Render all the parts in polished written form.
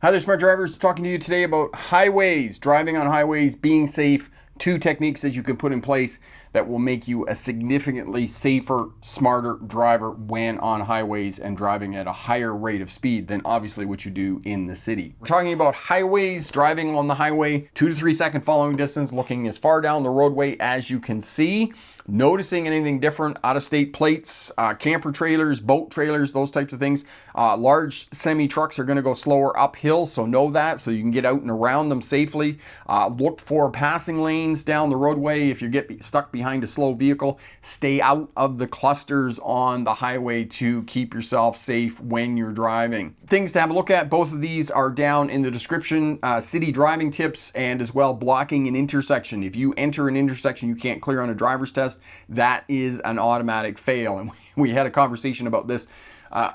Hi there, smart drivers. Talking to you today about highways, driving on highways, being safe, 2 techniques that you can put in place that will make you a significantly safer, smarter driver when on highways and driving at a higher rate of speed than obviously what you do in the city. We're talking about highways, driving on the highway, 2 to 3 second following distance, looking as far down the roadway as you can see, noticing anything different, out-of-state plates, camper trailers, boat trailers, those types of things. Large semi-trucks are going to go slower uphill, so know that, so you can get out and around them safely. Look for passing lanes down the roadway. If you get stuck behind a slow vehicle, stay out of the clusters on the highway to keep yourself safe when you're driving. Things to have a look at, both of these are down in the description. City driving tips and as well blocking an intersection. If you enter an intersection you can't clear on a driver's test, that is an automatic fail. And we had a conversation about this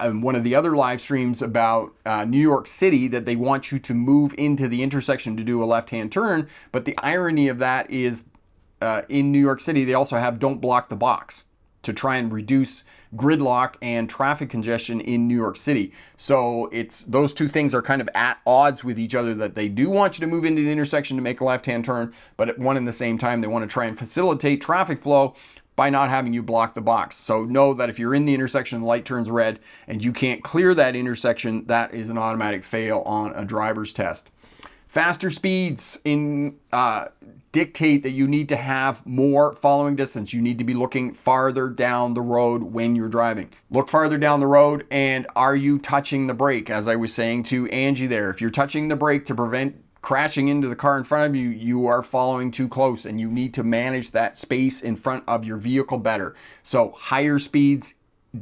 in one of the other live streams about New York City, that they want you to move into the intersection to do a left-hand turn. But the irony of that is in New York City, they also have don't block the box to try and reduce gridlock and traffic congestion in New York City. So it's those two things are kind of at odds with each other, that they do want you to move into the intersection to make a left-hand turn, but at one and the same time, they want to try and facilitate traffic flow by not having you block the box. So know that if you're in the intersection, the light turns red and you can't clear that intersection, that is an automatic fail on a driver's test. Faster speeds dictate that you need to have more following distance. You need to be looking farther down the road when you're driving. Look farther down the road, and are you touching the brake? As I was saying to Angie there, if you're touching the brake to prevent crashing into the car in front of you, you are following too close, and you need to manage that space in front of your vehicle better. So higher speeds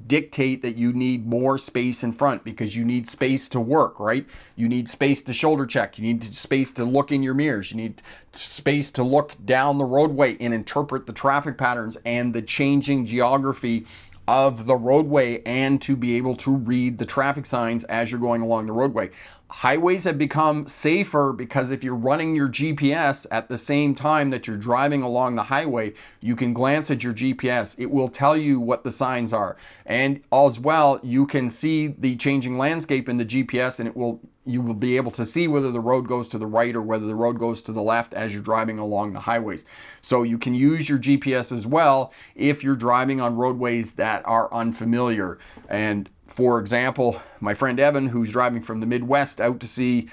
dictate that you need more space in front, because you need space to work, right? You need space to shoulder check. You need space to look in your mirrors. You need space to look down the roadway and interpret the traffic patterns and the changing geography of the roadway, and to be able to read the traffic signs as you're going along the roadway. Highways have become safer because if you're running your GPS at the same time that you're driving along the highway, you can glance at your GPS. It will tell you what the signs are. And as well, you can see the changing landscape in the GPS, and you will be able to see whether the road goes to the right or whether the road goes to the left as you're driving along the highways. So you can use your GPS as well if you're driving on roadways that are unfamiliar. And for example, my friend Evan, who's driving from the Midwest out to see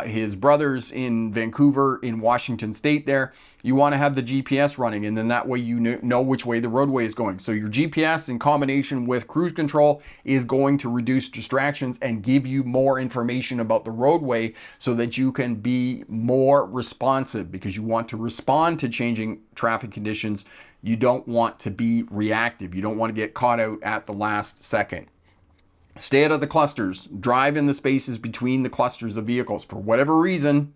his brothers in Vancouver in Washington State there, you want to have the GPS running, and then that way you know which way the roadway is going. So your GPS in combination with cruise control is going to reduce distractions and give you more information about the roadway so that you can be more responsive, because you want to respond to changing traffic conditions. You don't want to be reactive. You don't want to get caught out at the last second. Stay out of the clusters. Drive in the spaces between the clusters of vehicles. For whatever reason,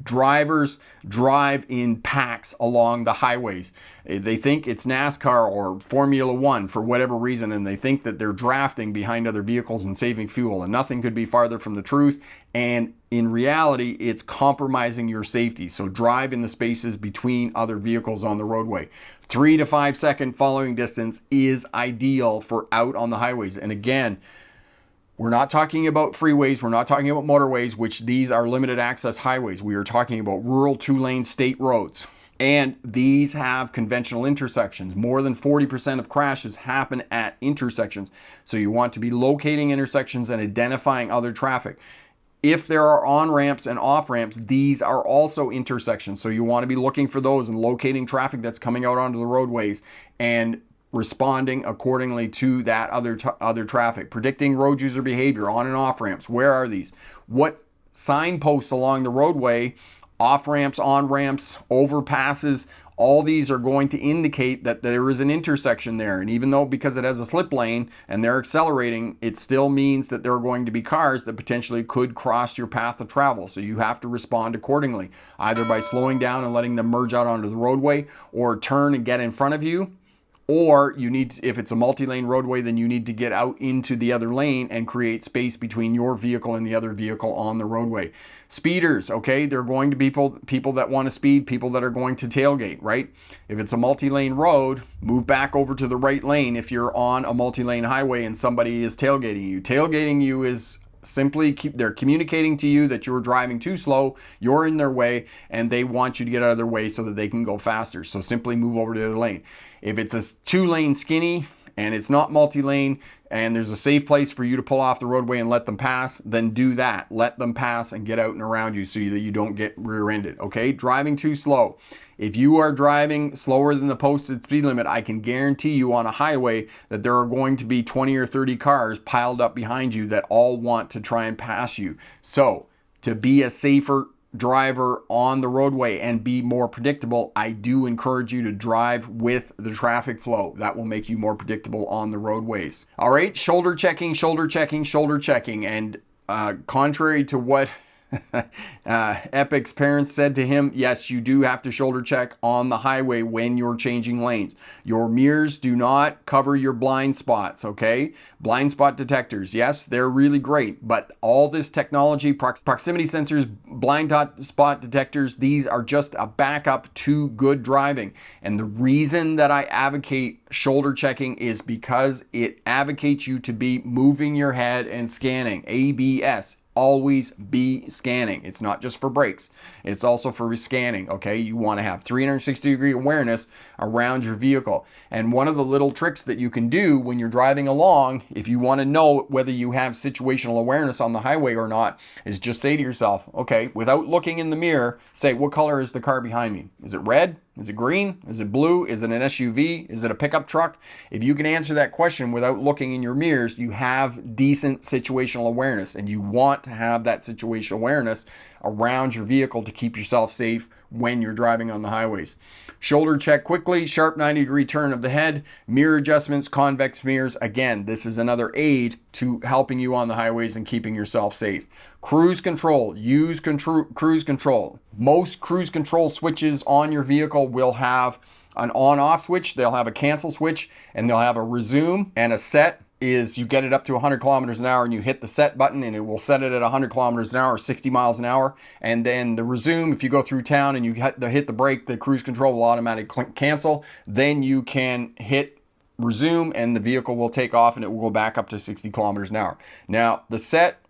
drivers drive in packs along the highways. They think it's NASCAR or Formula One for whatever reason, and they think that they're drafting behind other vehicles and saving fuel, and nothing could be farther from the truth. And in reality, it's compromising your safety. So drive in the spaces between other vehicles on the roadway. 3 to 5 second following distance is ideal for out on the highways. And again, we're not talking about freeways. We're not talking about motorways, which these are limited access highways. We are talking about rural 2-lane state roads. And these have conventional intersections. More than 40% of crashes happen at intersections. So you want to be locating intersections and identifying other traffic. If there are on-ramps and off-ramps, these are also intersections. So you want to be looking for those and locating traffic that's coming out onto the roadways and responding accordingly to that other traffic. Predicting road user behavior on and off ramps. Where are these? What signposts along the roadway, off ramps, on ramps, overpasses, all these are going to indicate that there is an intersection there. And even though, because it has a slip lane and they're accelerating, it still means that there are going to be cars that potentially could cross your path of travel. So you have to respond accordingly, either by slowing down and letting them merge out onto the roadway, or turn and get in front of you. Or you need, if it's a multi-lane roadway, then you need to get out into the other lane and create space between your vehicle and the other vehicle on the roadway. Speeders, okay, there are going to be people that want to speed, people that are going to tailgate, right? If it's a multi-lane road, move back over to the right lane if you're on a multi-lane highway and somebody is tailgating you. Tailgating you is Simply they're communicating to you that you're driving too slow, you're in their way, and they want you to get out of their way so that they can go faster. So simply move over to the other lane. If it's a 2-lane skinny and it's not multi-lane and there's a safe place for you to pull off the roadway and let them pass, then do that. Let them pass and get out and around you so that you don't get rear-ended, okay? Driving too slow. If you are driving slower than the posted speed limit, I can guarantee you on a highway that there are going to be 20 or 30 cars piled up behind you that all want to try and pass you. So to be a safer driver on the roadway and be more predictable, I do encourage you to drive with the traffic flow. That will make you more predictable on the roadways. All right, shoulder checking, shoulder checking, shoulder checking. And contrary to what Epic's parents said to him, yes, you do have to shoulder check on the highway when you're changing lanes. Your mirrors do not cover your blind spots, okay? Blind spot detectors, yes, they're really great, but all this technology, proximity sensors, blind spot detectors, these are just a backup to good driving. And the reason that I advocate shoulder checking is because it advocates you to be moving your head and scanning. ABS. Always be scanning. It's not just for brakes. It's also for scanning, okay? You want to have 360-degree awareness around your vehicle. And one of the little tricks that you can do when you're driving along, if you want to know whether you have situational awareness on the highway or not, is just say to yourself, okay, without looking in the mirror, say, what color is the car behind me? Is it red? Is it green? Is it blue? Is it an SUV? Is it a pickup truck? If you can answer that question without looking in your mirrors, you have decent situational awareness, and you want to have that situational awareness around your vehicle to keep yourself safe when you're driving on the highways. Shoulder check quickly, sharp 90-degree turn of the head, mirror adjustments, convex mirrors. Again, this is another aid to helping you on the highways and keeping yourself safe. Cruise control, use cruise control. Most cruise control switches on your vehicle will have an on-off switch, they'll have a cancel switch, and they'll have a resume and a set. Is you get it up to 100 kilometers an hour and you hit the set button and it will set it at 100 kilometers an hour or 60 miles an hour. And then the resume, if you go through town and you hit the brake, the cruise control will automatically cancel. Then you can hit resume and the vehicle will take off and it will go back up to 60 kilometers an hour. Now, the set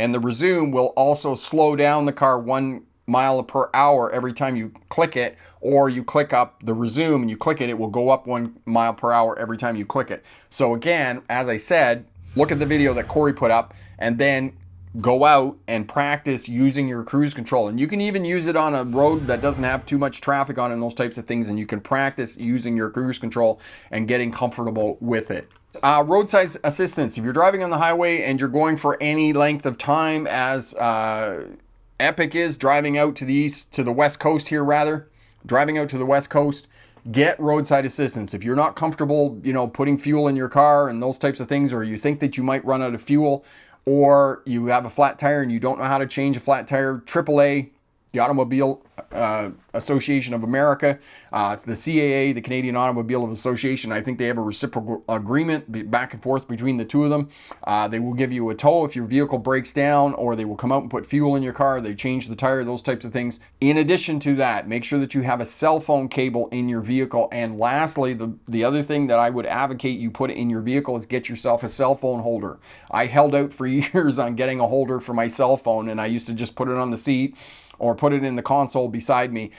and the resume will also slow down the car 1 mile per hour every time you click it, or you click up the resume and you click it, it will go up 1 mile per hour every time you click it. So again, as I said, look at the video that Corey put up and then go out and practice using your cruise control. And you can even use it on a road that doesn't have too much traffic on it and those types of things. And you can practice using your cruise control and getting comfortable with it. Roadside assistance. If you're driving on the highway and you're going for any length of time, as Epic is driving out to the west coast here, driving out to the west coast, get roadside assistance. If you're not comfortable, putting fuel in your car and those types of things, or you think that you might run out of fuel, or you have a flat tire and you don't know how to change a flat tire, AAA, the Automobile Association of America, the CAA, the Canadian Automobile Association, I think they have a reciprocal agreement back and forth between the two of them. They will give you a tow if your vehicle breaks down, or they will come out and put fuel in your car. They change the tire, those types of things. In addition to that, make sure that you have a cell phone cable in your vehicle. And lastly, the other thing that I would advocate you put in your vehicle is get yourself a cell phone holder. I held out for years on getting a holder for my cell phone, and I used to just put it on the seat or put it in the console beside me,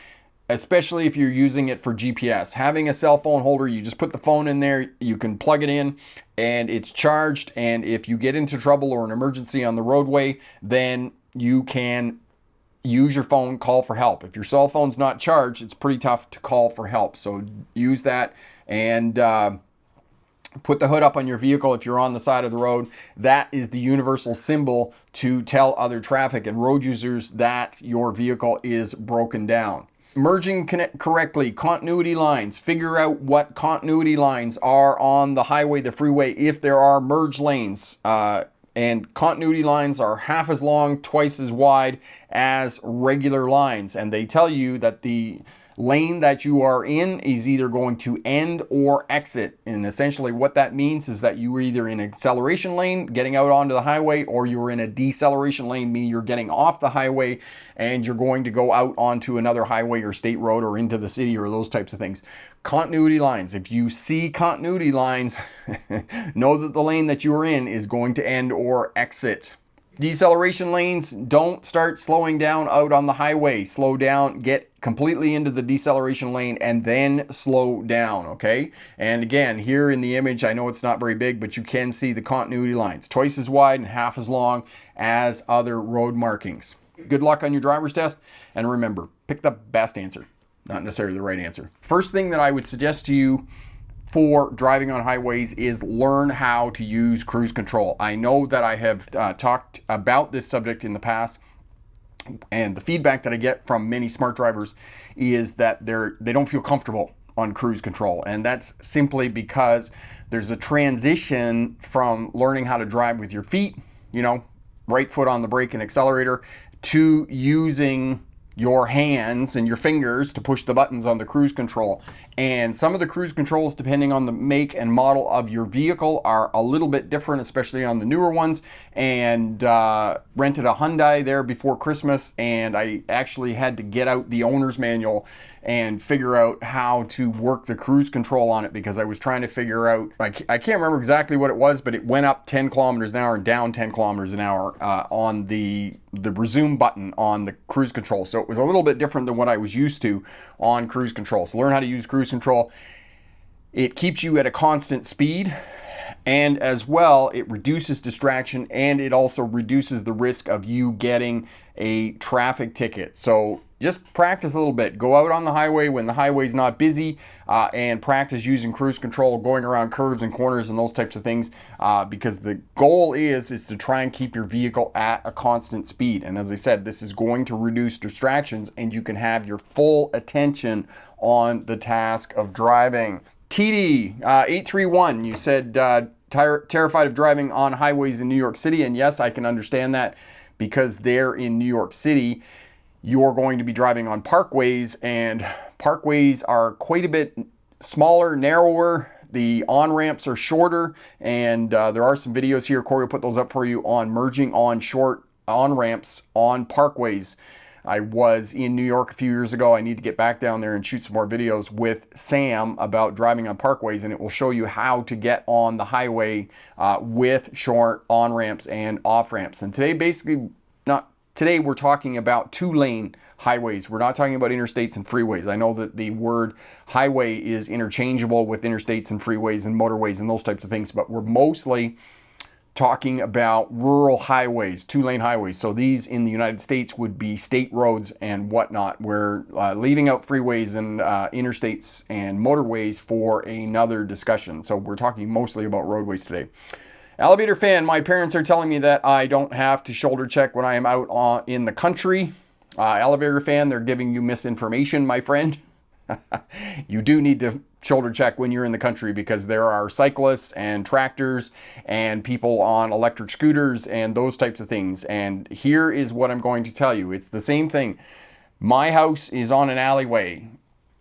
especially if you're using it for GPS. Having a cell phone holder, you just put the phone in there, you can plug it in, and it's charged. And if you get into trouble or an emergency on the roadway, then you can use your phone, call for help. If your cell phone's not charged, it's pretty tough to call for help. So use that, and put the hood up on your vehicle if you're on the side of the road. That is the universal symbol to tell other traffic and road users that your vehicle is broken down. Merging correctly, continuity lines. Figure out what continuity lines are on the highway, the freeway, if there are merge lanes. And continuity lines are half as long, twice as wide as regular lines. And they tell you that the lane that you are in is either going to end or exit. And essentially what that means is that you were either in an acceleration lane getting out onto the highway, or you're in a deceleration lane, meaning you're getting off the highway and you're going to go out onto another highway or state road or into the city or those types of things. Continuity lines. If you see continuity lines, know that the lane that you are in is going to end or exit. Deceleration lanes, don't start slowing down out on the highway. Slow down, get completely into the deceleration lane and then slow down, okay? And again, here in the image, I know it's not very big, but you can see the continuity lines. Twice as wide and half as long as other road markings. Good luck on your driver's test, and remember, pick the best answer, not necessarily the right answer. First thing that I would suggest to you for driving on highways is learn how to use cruise control. I know that I have talked about this subject in the past, and the feedback that I get from many smart drivers is that they don't feel comfortable on cruise control, and that's simply because there's a transition from learning how to drive with your feet, right foot on the brake and accelerator, to using your hands and your fingers to push the buttons on the cruise control. And some of the cruise controls, depending on the make and model of your vehicle, are a little bit different, especially on the newer ones. And rented a Hyundai there before Christmas, and I actually had to get out the owner's manual and figure out how to work the cruise control on it, because I was trying to figure out, I can't remember exactly what it was, but it went up 10 kilometers an hour and down 10 kilometers an hour on the resume button on the cruise control. So it was a little bit different than what I was used to on cruise control. So learn how to use cruise control. It keeps you at a constant speed, and as well, it reduces distraction, and it also reduces the risk of you getting a traffic ticket. So just practice a little bit. Go out on the highway when the highway's not busy, and practice using cruise control, going around curves and corners and those types of things, because the goal is to try and keep your vehicle at a constant speed. And as I said, this is going to reduce distractions, and you can have your full attention on the task of driving. TD 831, you said terrified of driving on highways in New York City, and yes, I can understand that, because there in New York City, you're going to be driving on parkways, and parkways are quite a bit smaller, narrower. The on-ramps are shorter, and there are some videos here. Corey will put those up for you on merging on short on-ramps on parkways. I was in New York a few years ago. I need to get back down there and shoot some more videos with Sam about driving on parkways, and it will show you how to get on the highway with short on-ramps and off-ramps. And today we're talking about two-lane highways. We're not talking about interstates and freeways. I know that the word highway is interchangeable with interstates and freeways and motorways and those types of things, but we're mostly talking about rural highways, two-lane highways. So these in the United States would be state roads and whatnot. We're leaving out freeways and interstates and motorways for another discussion. So we're talking mostly about roadways today. Elevator fan, my parents are telling me that I don't have to shoulder check when I am out in the country. Elevator fan, they're giving you misinformation, my friend. You do need to shoulder check when you're in the country, because there are cyclists and tractors and people on electric scooters and those types of things. And here is what I'm going to tell you. It's the same thing. My house is on an alleyway.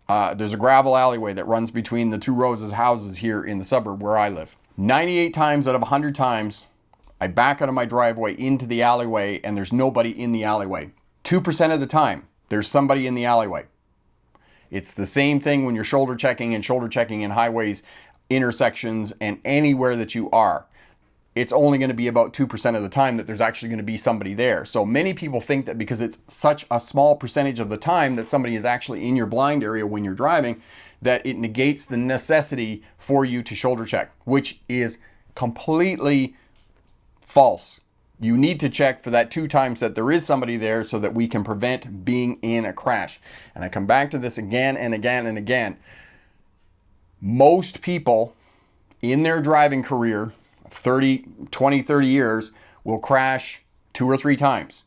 There's a gravel alleyway that runs between the two rows of houses here in the suburb where I live. 98 times out of 100 times, I back out of my driveway into the alleyway and there's nobody in the alleyway. 2% of the time, there's somebody in the alleyway. It's the same thing when you're shoulder checking in highways, intersections, and anywhere that you are. It's only going to be about 2% of the time that there's actually going to be somebody there. So many people think that because it's such a small percentage of the time that somebody is actually in your blind area when you're driving, that it negates the necessity for you to shoulder check, which is completely false. You need to check for that 2 times that there is somebody there so that we can prevent being in a crash. And I come back to this again and again and again. Most people in their driving career, 20, 30 years, will crash 2 or 3 times.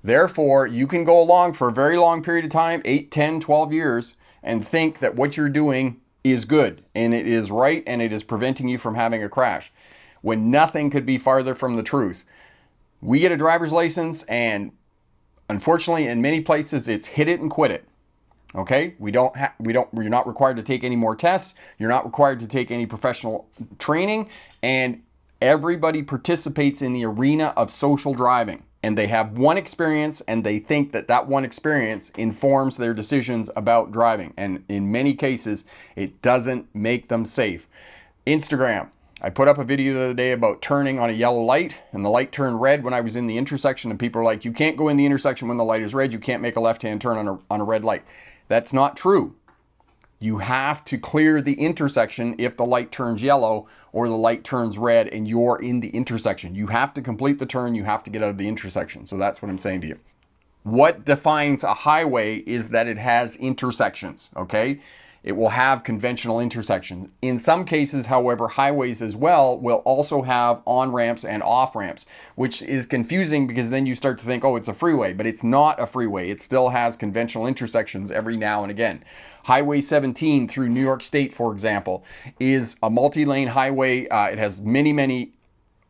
Therefore, you can go along for a very long period of time, 8, 10, 12 years, and think that what you're doing is good and it is right and it is preventing you from having a crash, when nothing could be farther from the truth. We get a driver's license, and unfortunately in many places it's hit it and quit it. Okay? You're not required to take any more tests. You're not required to take any professional training, and everybody participates in the arena of social driving. And they have one experience, and they think that that one experience informs their decisions about driving. And in many cases, it doesn't make them safe. Instagram. I put up a video the other day about turning on a yellow light, and the light turned red when I was in the intersection, and people are like, you can't go in the intersection when the light is red. You can't make a left-hand turn on a red light. That's not true. You have to clear the intersection if the light turns yellow or the light turns red and you're in the intersection. You have to complete the turn. You have to get out of the intersection. So that's what I'm saying to you. What defines a highway is that it has intersections, okay? It will have conventional intersections. In some cases, however, highways as well will also have on-ramps and off-ramps, which is confusing because then you start to think, oh, it's a freeway, but it's not a freeway. It still has conventional intersections every now and again. Highway 17 through New York State, for example, is a multi-lane highway. It has many, many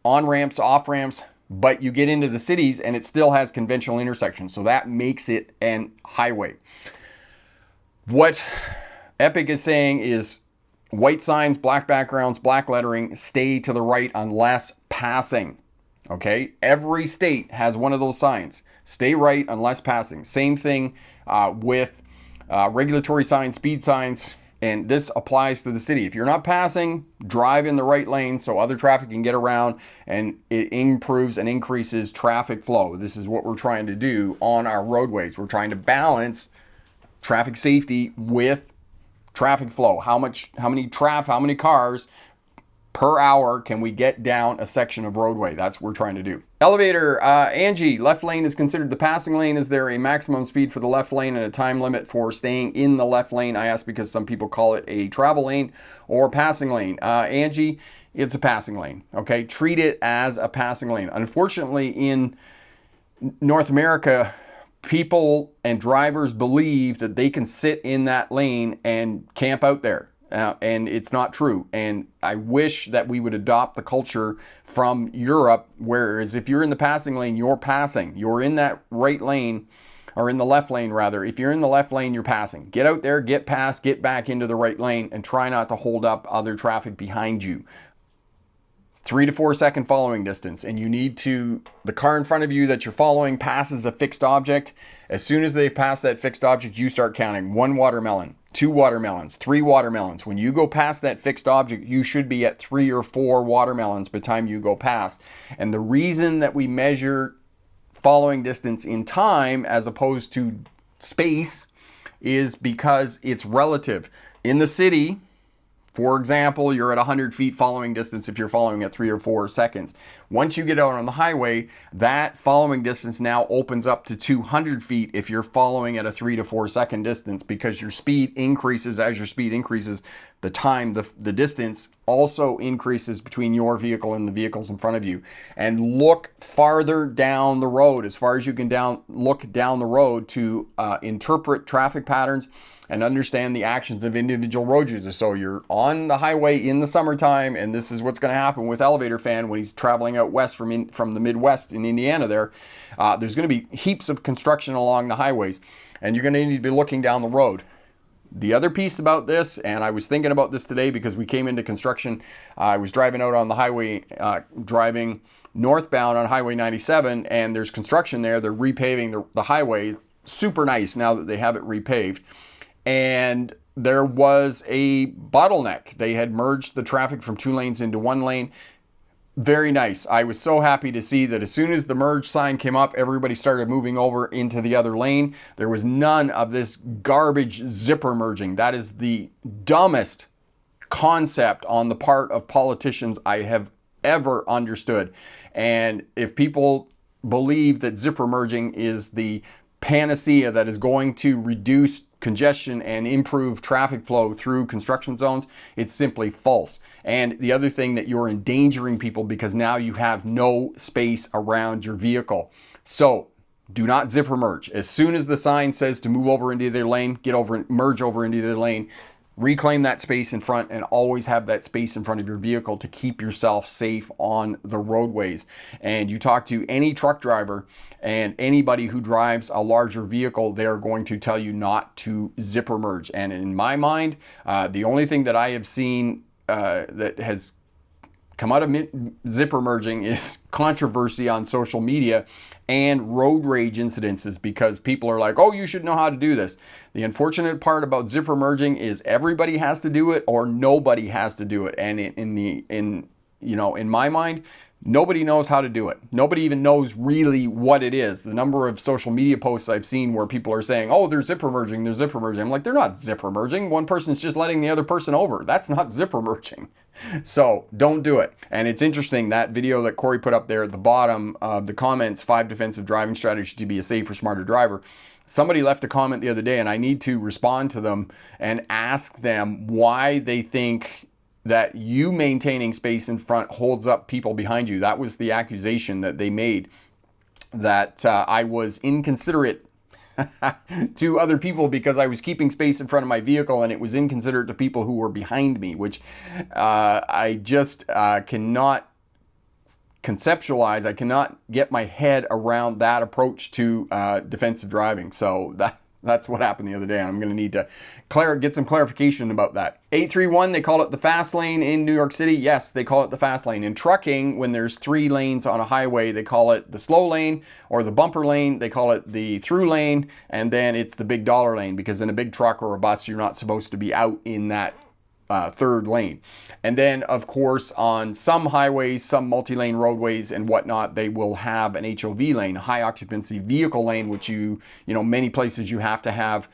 on-ramps, off-ramps, but you get into the cities and it still has conventional intersections. So that makes it an highway. What Epic is saying is white signs, black backgrounds, black lettering, stay to the right unless passing. Okay, every state has one of those signs. Stay right unless passing. Same thing with regulatory signs, speed signs, and this applies to the city. If you're not passing, drive in the right lane so other traffic can get around, and it improves and increases traffic flow. This is what we're trying to do on our roadways. We're trying to balance traffic safety with traffic flow. How many cars per hour can we get down a section of roadway? That's what we're trying to do. Elevator, Angie, left lane is considered the passing lane. Is there a maximum speed for the left lane and a time limit for staying in the left lane? I ask because some people call it a travel lane or passing lane. Angie, it's a passing lane, okay? Treat it as a passing lane. Unfortunately, in North America, people and drivers believe that they can sit in that lane and camp out there. And it's not true. And I wish that we would adopt the culture from Europe, whereas if you're in the passing lane, you're passing. You're in that right lane, or in the left lane rather. If you're in the left lane, you're passing. Get out there, get past, get back into the right lane, and try not to hold up other traffic behind you. 3 to 4 second following distance, and you need to, the car in front of you that you're following passes a fixed object. As soon as they've passed that fixed object, you start counting 1 watermelon, 2 watermelons, 3 watermelons. When you go past that fixed object, you should be at 3 or 4 watermelons by the time you go past. And the reason that we measure following distance in time as opposed to space is because it's relative. In the city, for example, you're at 100 feet following distance if you're following at 3 or 4 seconds. Once you get out on the highway, that following distance now opens up to 200 feet if you're following at a 3 to 4 second distance, because your speed increases. As your speed increases, the time, the distance also increases between your vehicle and the vehicles in front of you. And look farther down the road, as far as you can look down the road to interpret traffic patterns and understand the actions of individual road users. So you're on the highway in the summertime, and this is what's going to happen with Elevator Fan when he's traveling out west from the Midwest in Indiana there. There's going to be heaps of construction along the highways, and you're going to need to be looking down the road. The other piece about this, and I was thinking about this today because we came into construction, I was driving out on the highway, driving northbound on Highway 97, and there's construction there. They're repaving the highway. It's super nice now that they have it repaved. And there was a bottleneck. They had merged the traffic from 2 lanes into 1 lane. Very nice. I was so happy to see that as soon as the merge sign came up, everybody started moving over into the other lane. There was none of this garbage zipper merging. That is the dumbest concept on the part of politicians I have ever understood. And if people believe that zipper merging is the panacea that is going to reduce congestion and improve traffic flow through construction zones, it's simply false. And the other thing, that you're endangering people because now you have no space around your vehicle. So do not zipper merge. As soon as the sign says to move over into their lane, get over, merge over into their lane, reclaim that space in front, and always have that space in front of your vehicle to keep yourself safe on the roadways. And you talk to any truck driver and anybody who drives a larger vehicle, they are going to tell you not to zipper merge. And in my mind, the only thing that I have seen that has come out of zipper merging is controversy on social media and road rage incidences, because people are like, oh, you should know how to do this. The unfortunate part about zipper merging is everybody has to do it or nobody has to do it. And in you know, in my mind, nobody knows how to do it. Nobody even knows really what it is. The number of social media posts I've seen where people are saying, oh, they're zipper merging, they're zipper merging. I'm like, they're not zipper merging. One person's just letting the other person over. That's not zipper merging. So don't do it. And it's interesting, that video that Corey put up there at the bottom of the comments, 5 defensive driving strategies to be a safer, smarter driver. Somebody left a comment the other day, and I need to respond to them and ask them why they think that you maintaining space in front holds up people behind you. That was the accusation that they made, that I was inconsiderate to other people because I was keeping space in front of my vehicle, and it was inconsiderate to people who were behind me, which I just cannot conceptualize. I cannot get my head around that approach to defensive driving. So that's what happened the other day. I'm going to need to get some clarification about that. 831, they call it the fast lane in New York City. Yes, they call it the fast lane. In trucking, when there's 3 lanes on a highway, they call it the slow lane, or the bumper lane. They call it the through lane, and then it's the big dollar lane, because in a big truck or a bus, you're not supposed to be out in that third lane. And then, of course, on some highways, some multi-lane roadways and whatnot, they will have an HOV lane, a high occupancy vehicle lane, which you know, many places you have to have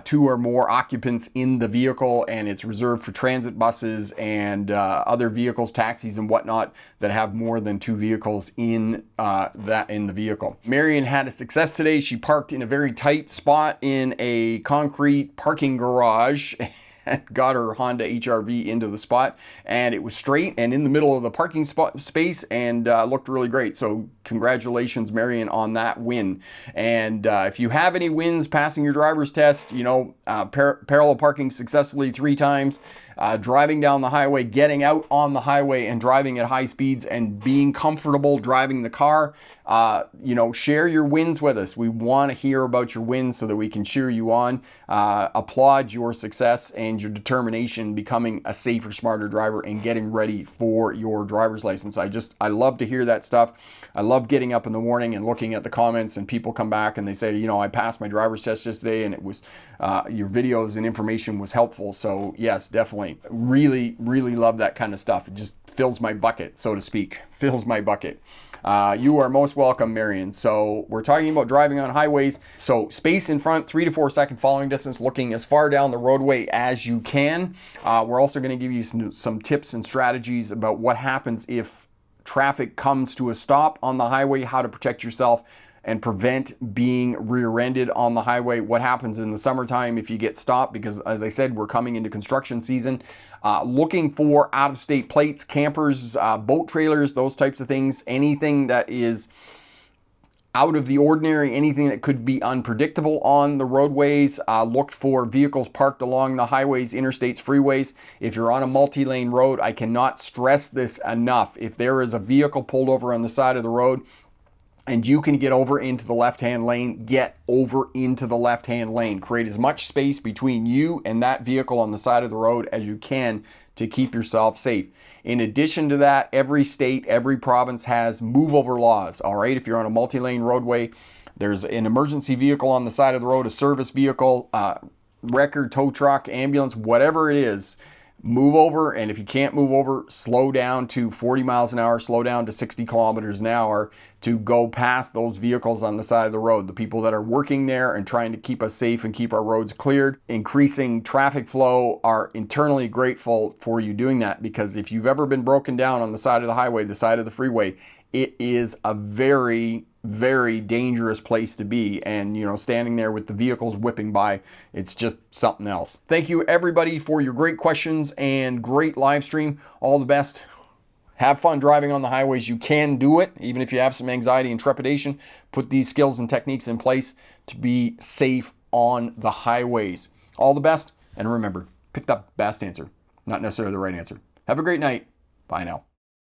2 or more occupants in the vehicle, and it's reserved for transit buses and other vehicles, taxis and whatnot, that have more than 2 vehicles in the vehicle. Marion had a success today. She parked in a very tight spot in a concrete parking garage and got her Honda HRV into the spot, and it was straight and in the middle of the parking space, and looked really great. So congratulations, Marion, on that win. And if you have any wins passing your driver's test, you know, parallel parking successfully 3 times, driving down the highway, getting out on the highway and driving at high speeds and being comfortable driving the car, you know, share your wins with us. We want to hear about your wins so that we can cheer you on, applaud your success and your determination becoming a safer, smarter driver and getting ready for your driver's license. I love to hear that stuff. I love getting up in the morning and looking at the comments, and people come back and they say, you know, I passed my driver's test yesterday, and it was your videos and information was helpful. So yes, definitely. Really, really love that kind of stuff. It just fills my bucket, so to speak. Fills my bucket. You are most welcome, Marion. So we're talking about driving on highways. So space in front, 3 to 4 second following distance, looking as far down the roadway as you can. We're also going to give you some tips and strategies about what happens if traffic comes to a stop on the highway, how to protect yourself and prevent being rear-ended on the highway. What happens in the summertime if you get stopped, because as I said, we're coming into construction season. Looking for out-of-state plates, campers, boat trailers, those types of things. Anything that is out of the ordinary, anything that could be unpredictable on the roadways. Look for vehicles parked along the highways, interstates, freeways. If you're on a multi-lane road, I cannot stress this enough. If there is a vehicle pulled over on the side of the road, and you can get over into the left-hand lane, get over into the left-hand lane. Create as much space between you and that vehicle on the side of the road as you can to keep yourself safe. In addition to that, every state, every province has move-over laws, all right? If you're on a multi-lane roadway, there's an emergency vehicle on the side of the road, a service vehicle, wrecker, tow truck, ambulance, whatever it is, move over. And if you can't move over, slow down to 40 miles an hour, slow down to 60 kilometers an hour to go past those vehicles on the side of the road. The people that are working there and trying to keep us safe and keep our roads cleared, increasing traffic flow, are internally grateful for you doing that, because if you've ever been broken down on the side of the highway, the side of the freeway, it is a very, very dangerous place to be. And, you know, standing there with the vehicles whipping by, it's just something else. Thank you, everybody, for your great questions and great live stream. All the best. Have fun driving on the highways. You can do it, even if you have some anxiety and trepidation. Put these skills and techniques in place to be safe on the highways. All the best, and remember, pick the best answer, not necessarily the right answer. Have a great night. Bye now.